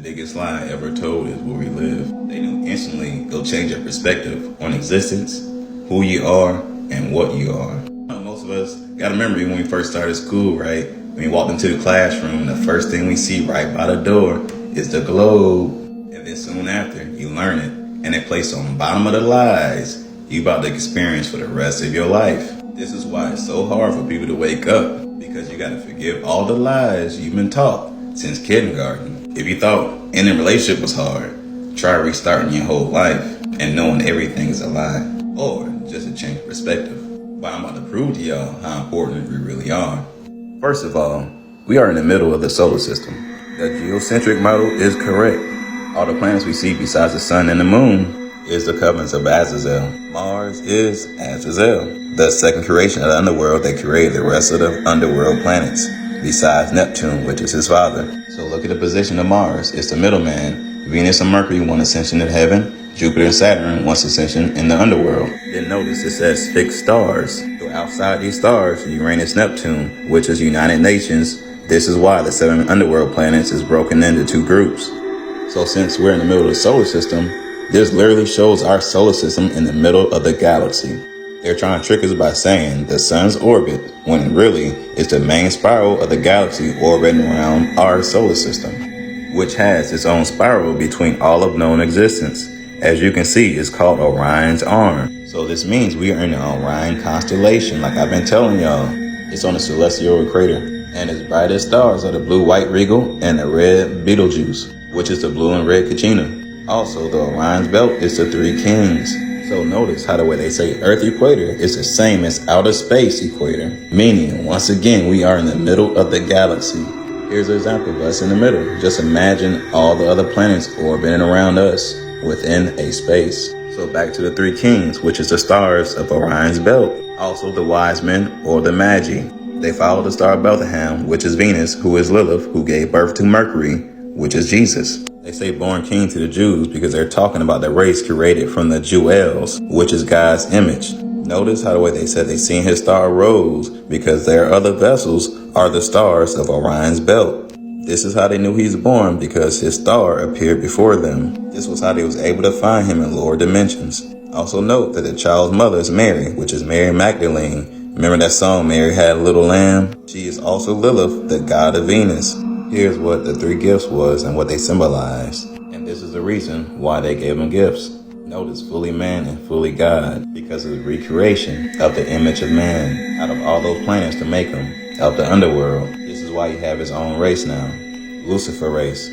biggest lie ever told is where we live. They knew instantly go change your perspective on existence, who you are, and what you are. Most of us got a memory when we first started school, right? When we walked into the classroom, the first thing we see right by the door is the globe. And then soon after, you learn it, and it placed on the bottom of the lies you about to experience for the rest of your life. This is why it's so hard for people to wake up, because you gotta forgive all the lies you've been taught since kindergarten. If you thought ending a relationship was hard, try restarting your whole life and knowing everything is a lie, or just a change of perspective. But I'm about to prove to y'all how important we really are. First of all, we are in the middle of the solar system. The geocentric model is correct. All the planets we see besides the sun and the moon is the covenants of Azazel. Mars is Azazel, the second creation of the underworld that created the rest of the underworld planets, besides Neptune, which is his father. So look at the position of Mars. It's the middleman. Venus and Mercury want ascension in heaven. Jupiter and Saturn wants ascension in the underworld. Then notice it says fixed stars. So outside these stars, Uranus, Neptune, which is United Nations. This is why the 7 underworld planets is broken into 2 groups. So since we're in the middle of the solar system, this literally shows our solar system in the middle of the galaxy. They're trying to trick us by saying the sun's orbit, when really it's the main spiral of the galaxy orbiting around our solar system, which has its own spiral between all of known existence. As you can see, it's called Orion's Arm. So this means we are in the Orion constellation, like I've been telling y'all. It's on the celestial equator, and its brightest stars are the blue white Rigel and the red Betelgeuse, which is the blue and red Caecina. Also, the Orion's belt is the 3 kings. So notice how the way they say Earth equator is the same as outer space equator, meaning once again we are in the middle of the galaxy. Here's an example of us in the middle. Just imagine all the other planets orbiting around us within a space. So back to the 3 kings, which is the stars of Orion's belt. Also the wise men, or the Magi. They follow the star of Bethlehem, which is Venus, who is Lilith, who gave birth to Mercury, which is Jesus. They say born king to the Jews because they're talking about the race created from the Jewels, which is God's image. Notice how the way they said they seen his star rose because their other vessels are the stars of Orion's belt. This is how they knew he's born, because his star appeared before them. This was how they was able to find him in lower dimensions. Also note that the child's mother is Mary, which is Mary Magdalene. Remember that song, Mary Had a Little Lamb? She is also Lilith, the god of Venus. Here's what the 3 gifts was and what they symbolized. And this is the reason why they gave them gifts. Notice fully man and fully God, because of the recreation of the image of man out of all those planets to make them of the underworld. This is why you have his own race now, Lucifer race.